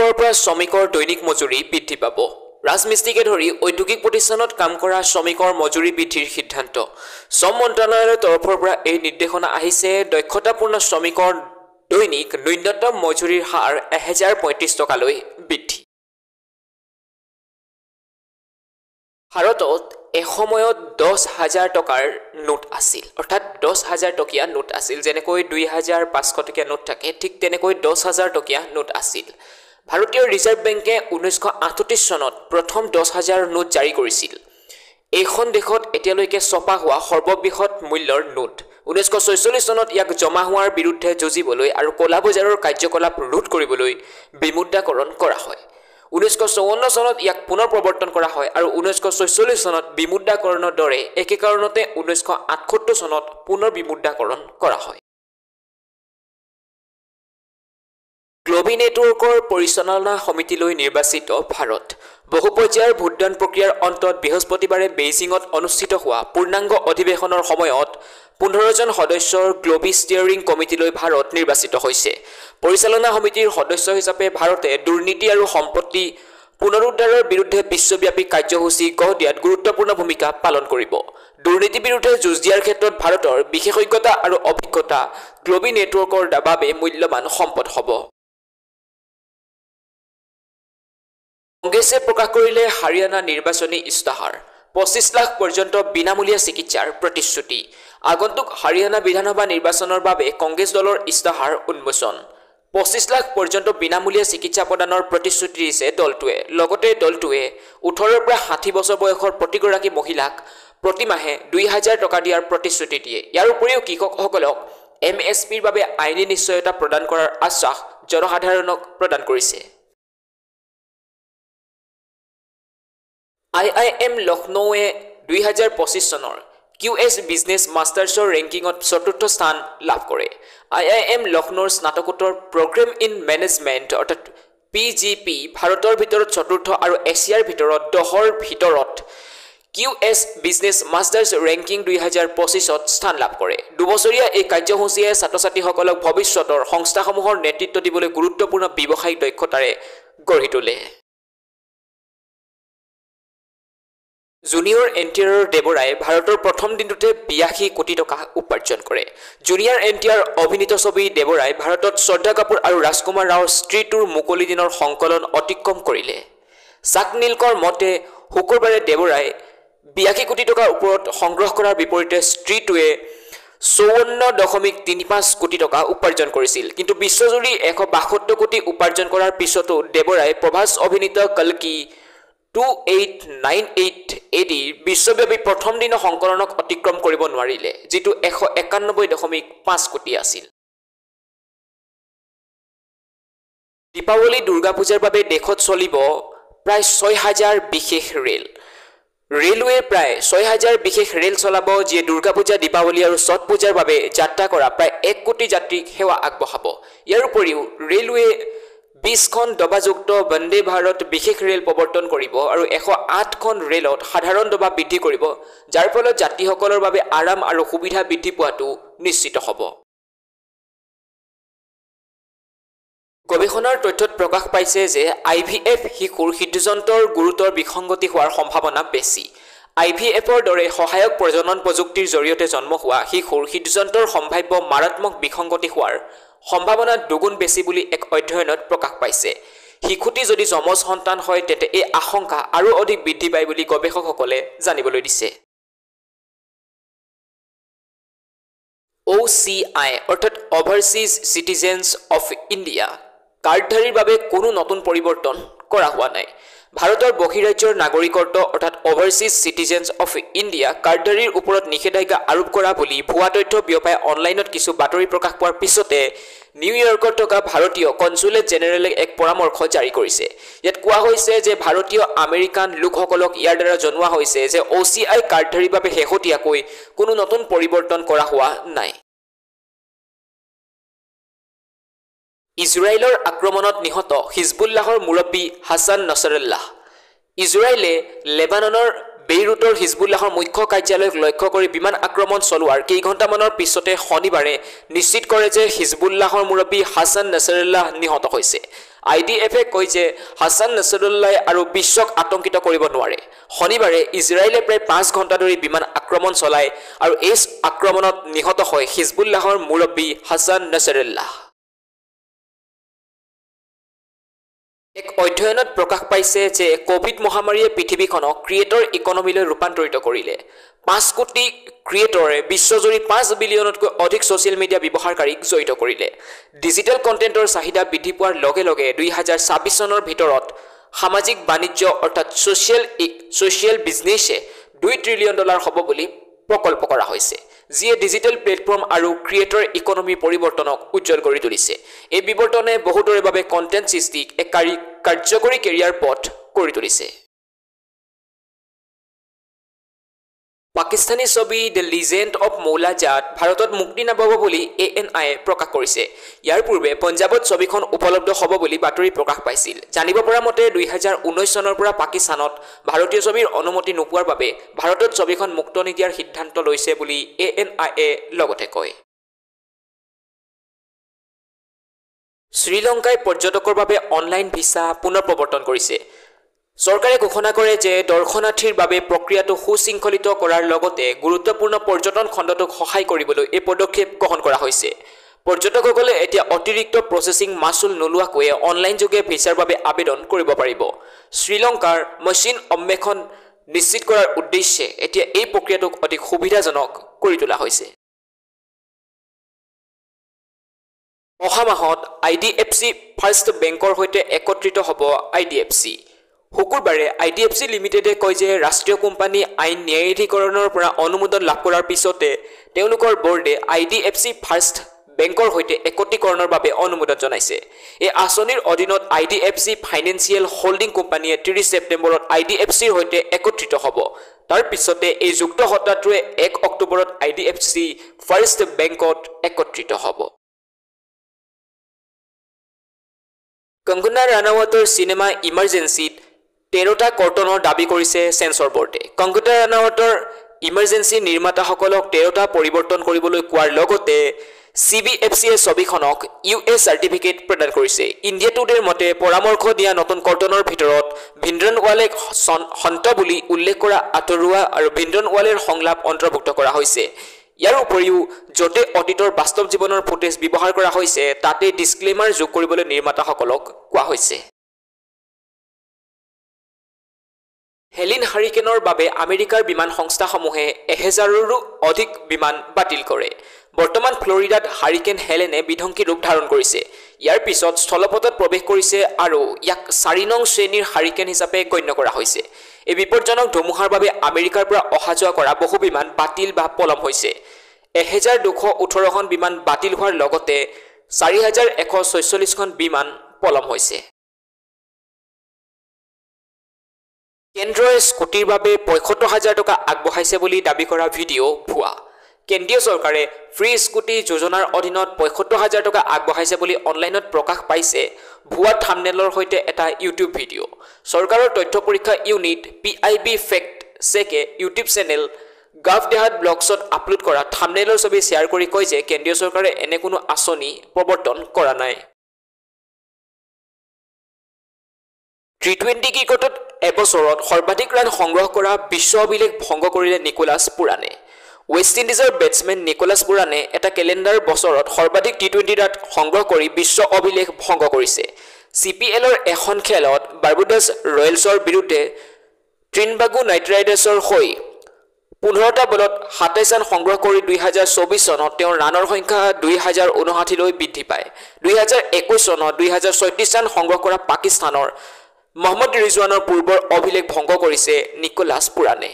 অক্টোবৰৰ পৰা শ্ৰমিকৰ দৈনিক মজুৰি বৃদ্ধি পাব। ৰাজমিস্ত্ৰীকে ধৰি ঔদ্যোগিক প্ৰতিষ্ঠানত কাম কৰা শ্ৰমিকৰ মজুৰি বৃদ্ধিৰ সিদ্ধান্ত। শ্ৰম মন্ত্ৰালয়ৰ তৰফৰ পৰা এই নিৰ্দেশনা আহিছে। দক্ষতাপূৰ্ণ শ্ৰমিকৰ দৈনিক ন্যূনতম মজুৰিৰ হাৰ 1035 টকালৈ বৃদ্ধি। ভাৰতত এসময়ত 10,000 টকাৰ নোট আছিল, অৰ্থাৎ 10,000 টকীয়া নোট আছিল। যেনেকৈ 2,500 টকীয়া নোট থাকে, ঠিক তেনেকৈ 10,000 টকীয়া নোট আছিল। ভাৰতীয় ৰিজাৰ্ভ বেংকে 1938 চনত প্ৰথম 10,000 নোট জাৰি কৰিছিল। এইখন দেশত এতিয়ালৈকে ছপা হোৱা সৰ্ববৃহৎ মূল্যৰ নোট। 1946 চনত ইয়াক জমা হোৱাৰ বিৰুদ্ধে যুঁজিবলৈ আৰু ক'লা বজাৰৰ কাৰ্যকলাপ ৰোধ কৰিবলৈ বিমুদ্ৰাকৰণ কৰা হয়। 1954 চনত ইয়াক পুনৰ প্ৰৱৰ্তন কৰা হয় আৰু 1946 চনত বিমুদ্ৰাকৰণৰ দৰে একে কাৰণতে 1978 চনত পুনৰ বিমুদ্ৰাকৰণ কৰা হয়। গ্লোবি নেটৱৰ্কৰ পৰিচালনা সমিতিলৈ নিৰ্বাচিত ভাৰত। বহু পৰ্যায়ৰ ভোটদান প্ৰক্ৰিয়াৰ অন্তত বৃহস্পতিবাৰে বেইজিঙত অনুষ্ঠিত হোৱা পূৰ্ণাংগ অধিৱেশনৰ সময়ত 15জন সদস্যৰ গ্লোবি ষ্টিয়াৰিং কমিটিলৈ ভাৰত নিৰ্বাচিত হৈছে। পৰিচালনা সমিতিৰ সদস্য হিচাপে ভাৰতে দুৰ্নীতি আৰু সম্পত্তি পুনৰুদ্ধাৰৰ বিৰুদ্ধে বিশ্বব্যাপী কাৰ্যসূচী গঢ় দিয়াত গুৰুত্বপূৰ্ণ ভূমিকা পালন কৰিব। দুৰ্নীতিৰ বিৰুদ্ধে যুঁজ দিয়াৰ ক্ষেত্ৰত ভাৰতৰ বিশেষজ্ঞতা আৰু অভিজ্ঞতা গ্লোবি নেটৱৰ্কৰ বাবে মূল্যৱান সম্পদ হ'ব। কংগ্ৰেছে প্ৰকাশ কৰিলে হাৰিয়ানা নিৰ্বাচনী ইস্তাহাৰ। 25 লাখ পৰ্যন্ত বিনামূলীয়া চিকিৎসাৰ প্ৰতিশ্ৰুতি। আগন্তুক হাৰিয়ানা বিধানসভা নিৰ্বাচনৰ বাবে কংগ্ৰেছ দলৰ ইস্তাহাৰ উন্মোচন। 25 লাখ পৰ্যন্ত বিনামূলীয়া চিকিৎসা প্ৰদানৰ প্ৰতিশ্ৰুতি দিছে দলটোৱে। লগতে দলটোৱে 18ৰ পৰা 60 বছৰ বয়সৰ প্ৰতিগৰাকী মহিলাক প্ৰতিমাহে 2,000 টকা দিয়াৰ প্ৰতিশ্ৰুতি দিয়ে। ইয়াৰ উপৰিও কৃষকসকলক MSPৰ বাবে আইনী নিশ্চয়তা প্ৰদান কৰাৰ আশ্বাস জনসাধাৰণক প্ৰদান কৰিছে। IIM লক্ষ্ণৌৱে 2025 চনৰ QS বিজনেছ মাষ্টাৰ্ছৰ ৰেংকিঙত 4ৰ্থ স্থান লাভ কৰে। IIM লক্ষ্ণৌৰ স্নাতকোত্তৰ প্ৰগ্ৰেম ইন মেনেজমেণ্ট অৰ্থাৎ PGP ভাৰতৰ ভিতৰত 4ৰ্থ আৰু এছিয়াৰ ভিতৰত 10ৰ ভিতৰত QS বিজনেছ মাষ্টাৰ্ছ ৰেংকিং 2025ত স্থান লাভ কৰে। দুবছৰীয়া এই কাৰ্যসূচীয়ে ছাত্ৰ-ছাত্ৰীসকলক ভৱিষ্যতৰ সংস্থাসমূহৰ নেতৃত্ব দিবলৈ গুৰুত্বপূৰ্ণ ব্যৱসায়িক দক্ষতাৰে গঢ়ি তোলে। জুনিয়ৰ NTR দেৱৰাই ভাৰতৰ প্ৰথম দিনটোতে 82 কোটি টকা উপাৰ্জন কৰে। জুনিয়ৰ NTR অভিনীত ছবি দেৱৰাই ভাৰতত শ্ৰদ্ধা কাপুৰ আৰু ৰাজকুমাৰ ৰাওৰ স্ত্ৰী টুৰ মুকলি দিনৰ সংকলন অতিক্ৰম কৰিলে। চাক নীলকৰ মতে শুকুৰবাৰে দেৱৰাই 82 কোটি টকাৰ ওপৰত সংগ্ৰহ কৰাৰ বিপৰীতে স্ত্ৰী টুৱে 54.35 কোটি টকা উপাৰ্জন কৰিছিল। কিন্তু বিশ্বজুৰি 172 কোটি উপাৰ্জন কৰাৰ পিছতো দেৱৰাই প্ৰভাস অভিনীত কল্কি 2898 AD বিশ্বব্যাপী প্ৰথম দিনৰ সংকলনক অতিক্ৰম কৰিব নোৱাৰিলে, যিটো 191.5 কোটি আছিল। দীপাৱলী দুৰ্গা পূজাৰ বাবে দেশত চলিব প্ৰায় 6,000 বিশেষ ৰেল। ৰেলৱে প্ৰায় 6,000 বিশেষ ৰেল চলাব, যিয়ে দুৰ্গা পূজা, দীপাৱলী আৰু ছট পূজাৰ বাবে যাত্ৰা কৰা প্ৰায় 1 কোটি যাত্ৰীক সেৱা আগবঢ়াব। ইয়াৰ উপৰিও ৰেলৱে 20খন ডবাযুক্ত বন্দে ভাৰত বিশেষ ৰেল প্ৰৱৰ্তন কৰিব আৰু 108খন ৰেলত সাধাৰণ ডবা বৃদ্ধি কৰিব, যাৰ ফলত যাত্ৰীসকলৰ বাবে আৰাম আৰু সুবিধা বৃদ্ধি পোৱাটো নিশ্চিত হ'ব। গৱেষণাৰ তথ্যত প্ৰকাশ পাইছে যে IVF শিশুৰ হৃদযন্ত্ৰৰ গুৰুতৰ বিসংগতি হোৱাৰ সম্ভাৱনা বেছি। IVFৰ দৰে সহায়ক প্ৰজনন প্ৰযুক্তিৰ জৰিয়তে জন্ম হোৱা শিশুৰ হৃদযন্ত্ৰৰ সম্ভাৱ্য মাৰাত্মক বিসংগতি হোৱাৰ সম্ভাৱনা দুগুণ বেছি বুলি এক অধ্যয়নত প্ৰকাশ পাইছে। শিশুটি যদি যমজ সন্তান হয় তেন্তে এই আশংকা আৰু অধিক বৃদ্ধি পায় বুলি গৱেষকসকলে জানিবলৈ দিছে। OCI অৰ্থাৎ অভাৰচিজ চিটিজেন্স অফ ইণ্ডিয়া কাৰ্ডধাৰীৰ বাবে কোনো নতুন পৰিৱৰ্তন কৰা হোৱা নাই। ভাৰতৰ বহিৰাজ্যৰ নাগৰিকত্ব অৰ্থাৎ অভাৰচিজ চিটিজেন্স অফ ইণ্ডিয়া কাৰ্ডধাৰীৰ ওপৰত নিষেধাজ্ঞা আৰোপ কৰা বুলি ভুৱা তথ্য বিয়পাই অনলাইনত কিছু বাতৰি প্ৰকাশ পোৱাৰ পিছতে নিউয়ৰ্কত থকা ভাৰতীয় কনচুলেট জেনেৰেলে এক পৰামৰ্শ জাৰি কৰিছে। ইয়াত কোৱা হৈছে যে ভাৰতীয় আমেৰিকান লোকসকলক ইয়াৰ দ্বাৰা জনোৱা হৈছে যে OCI কাৰ্ডধাৰীৰ বাবে শেহতীয়াকৈ কোনো নতুন পৰিৱৰ্তন কৰা হোৱা নাই। ইজৰাইলৰ আক্ৰমণত নিহত হিজবুল্লাহৰ মুৰব্বী হাছান নাছাৰুল্লাহ। ইজৰাইলে লেবাননৰ বেইৰুটৰ হিজবুল্লাহৰ মুখ্য কাৰ্যালয়ক লক্ষ্য কৰি বিমান আক্ৰমণ চলোৱাৰ কেইঘণ্টামানৰ পিছতে শনিবাৰে নিশ্চিত কৰে যে হিজবুল্লাহৰ মুৰব্বী হাছান নাছাৰুল্লাহ নিহত হৈছে। IDF-এ কয় যে হাছান নাছৰুল্লাহ আৰু বিশ্বক আতংকিত কৰিব নোৱাৰে শনিবাৰে ইজৰাইলে প্ৰায় 5 ঘণ্টা ধৰি বিমান আক্ৰমণ চলায় আৰু এই আক্ৰমণত নিহত হয় হিজবুল্লাহৰ মুৰব্বী হাছান নাছৰুল্লাহ এক অধ্যয়নত প্ৰকাশ পাইছে যে কোভিড মহামাৰীয়ে পৃথিৱীখনক ক্ৰিয়েটৰ ইকনমিলৈ ৰূপান্তৰিত কৰিলে 5 কোটি ক্ৰিয়েটৰে বিশ্বজুৰি 5 বিলিয়নতকৈ অধিক ছ'চিয়েল মিডিয়া ব্যৱহাৰকাৰীক জড়িত কৰিলে ডিজিটেল কণ্টেণ্টৰ চাহিদা বৃদ্ধি পোৱাৰ লগে লগে 2026 চনৰ ভিতৰত সামাজিক বাণিজ্য অৰ্থাৎ ছ'চিয়েল বিজনেছে $2 ট্ৰিলিয়ন হ'ব বুলি প্ৰকল্প কৰা হৈছে যিয়ে ডিজিটেল প্লেটফৰ্ম আৰু ক্ৰিয়েটৰ ইকনমি পৰিৱৰ্তনক উজ্জ্বল কৰি তুলিছে এই বিৱৰ্তনে বহুতৰে বাবে কণ্টেণ্ট সৃষ্টিক এক কাৰ্যকৰী কেৰিয়াৰ পথ কৰি তুলিছে পাকিস্তানী ছবি দ্য লিজেণ্ড অফ মৌলা জাট ভাৰতত মুক্তি নাপাব বুলি ANI প্ৰকাশ কৰিছে ইয়াৰ পূৰ্বে পঞ্জাৱত ছবিখন উপলব্ধ হ'ব বুলি বাতৰি প্ৰকাশ পাইছিল জানিব পৰা মতে 2019 চনৰ পৰা পাকিস্তানত ভাৰতীয় ছবিৰ অনুমতি নোপোৱাৰ বাবে ভাৰতত ছবিখন মুক্ত নিদিয়াৰ সিদ্ধান্ত লৈছে বুলি ANI লগতে কয় শ্ৰীলংকাই পৰ্যটকৰ বাবে অনলাইন ভিসা পুনৰ প্ৰৱৰ্তন কৰিছে চৰকাৰে ঘোষণা কৰে যে দৰ্শনাৰ্থীৰ বাবে প্ৰক্ৰিয়াটো সুশৃংখলিত কৰাৰ লগতে গুৰুত্বপূৰ্ণ পৰ্যটন খণ্ডটোক সহায় কৰিবলৈ এই পদক্ষেপ গ্ৰহণ কৰা হৈছে পৰ্যটকসকলে এতিয়া অতিৰিক্ত প্ৰচেছিং মাচুল নোলোৱাকৈ অনলাইন যোগে ভিসাৰ বাবে আবেদন কৰিব পাৰিব শ্ৰীলংকাৰ মেচিন অম্বেষণ নিশ্চিত কৰাৰ উদ্দেশ্যে এতিয়া এই প্ৰক্ৰিয়াটোক অধিক সুবিধাজনক কৰি তোলা হৈছে অহা মাহত IDFC ফাৰ্ষ্ট বেংকৰ সৈতে একত্ৰিত হ'ব IDFC শুকুৰবাৰে IDFC লিমিটেডে কয় যে ৰাষ্ট্ৰীয় কোম্পানী আইন ন্যায়াধিকৰণৰ পৰা অনুমোদন লাভ কৰাৰ পিছতে তেওঁলোকৰ বৰ্ডে IDFC ফাৰ্ষ্ট বেংকৰ সৈতে একত্ৰীকৰণৰ বাবে অনুমোদন জনাইছে এই আঁচনিৰ অধীনত IDFC ফাইনেন্সিয়েল হোল্ডিং কোম্পানীয়ে 30 ছেপ্টেম্বৰত IDFCৰ সৈতে একত্ৰিত হ'ব তাৰ পিছতে এই যুক্ত হত্যাটোৱে 1 অক্টোবৰত IDFC ফাৰ্ষ্ট বেংকত একত্ৰিত হ'ব কংগনা ৰানাৱতৰ সিনেমা ইমাৰ্জেন্সিত 13টা কৰ্তনৰ দাবী কৰিছে সেন্সৰ বোৰ্ডে কংগনা ৰানাৱতৰ ইমাৰ্জেন্সি নিৰ্মাতাসকলক 13টা পৰিৱৰ্তন কৰিবলৈ কোৱাৰ লগতে CBFCয়ে ছবিখনক US চাৰ্টিফিকেট প্ৰদান কৰিছে ইণ্ডিয়া টুডেৰ মতে পৰামৰ্শ দিয়া নতুন কৰ্তনৰ ভিতৰত ভিন্দ্ৰনৱালে সন্ত বুলি উল্লেখ কৰা আতৰুৱা আৰু ভিন্দ্ৰনৱালেৰ সংলাপ অন্তৰ্ভুক্ত কৰা হৈছে ইয়াৰ উপৰিও যতে অডিটৰ বাস্তৱ জীৱনৰ ফুটেজ ব্যৱহাৰ কৰা হৈছে তাতে ডিসক্লেমাৰ যোগ কৰিবলৈ নিৰ্মাতাসকলক কোৱা হৈছে হেলিন হাৰিকেনৰ বাবে আমেৰিকাৰ বিমান সংস্থাসমূহে 1000ৰো অধিক বিমান বাতিল কৰে বৰ্তমান ফ্লৰিডাত হাৰিকেন হেলেনে বিধ্বংসী ৰূপ ধাৰণ কৰিছে ইয়াৰ পিছত স্থলপথত প্ৰৱেশ কৰিছে আৰু ইয়াক 4 নং শ্ৰেণীৰ হাৰিকেন হিচাপে গণ্য কৰা হৈছে এই বিপদজনক ধুমুহাৰ বাবে আমেৰিকাৰ পৰা অহা যোৱা কৰা বহু বিমান বাতিল বা পলম হৈছে 1218 খন বিমান বাতিল হোৱাৰ লগতে 4146 খন বিমান পলম হৈছে কেন্দ্ৰই স্কুটিৰ বাবে 75000 টকা আগবঢ়াইছে বুলি দাবী কৰা ভিডিঅ' ভুৱা কেন্দ্ৰীয় চৰকাৰে ফ্ৰী স্কুটি যোজনাৰ অধীনত 75000 টকা আগবঢ়াইছে বুলি অনলাইনত প্ৰকাশ পাইছে ভুৱা থাম্বনেলৰ সৈতে এটা ইউটিউব ভিডিঅ' চৰকাৰৰ তথ্য পৰীক্ষা ইউনিট PIB ফেক্ট চেকে ইউটিউব চেনেল গাভ দেহাত ব্লগছত আপলোড কৰা থাম্বনেলৰ ছবি শ্বেয়াৰ কৰি কয় যে কেন্দ্ৰীয় চৰকাৰে এনে কোনো আঁচনি প্ৰৱৰ্তন কৰা নাই T20 ক্ৰিকেটত এবছৰত সৰ্বাধিক ৰান সংগ্ৰহ কৰা বিশ্ব অভিলেখ ভংগ কৰিলে নিকোলাছ পুৰানে ৱেষ্ট ইণ্ডিজৰ বেটছমেন নিকোলাছ পুৰানে এটা কেলেণ্ডাৰ বছৰত সৰ্বাধিক T20 ৰান সংগ্ৰহ কৰি বিশ্ব অভিলেখ ভংগ কৰিছে CPLৰ এখন খেলত বাৰ্বাডোছ ৰয়েলছৰ বিৰুদ্ধে ট্ৰিনবাগো নাইট ৰাইডাৰ্ছৰ হৈ 15টা বলত 27 ৰান সংগ্ৰহ কৰি 2024 চনত তেওঁৰ ৰানৰ সংখ্যা 2059 লৈ বৃদ্ধি পায় 2021 চনত 2036 ৰান সংগ্ৰহ কৰা পাকিস্তানৰ মহম্মদ ৰিজৱানৰ পূৰ্বৰ অভিলেখ ভংগ কৰিছে নিকোলাছ পুৰানে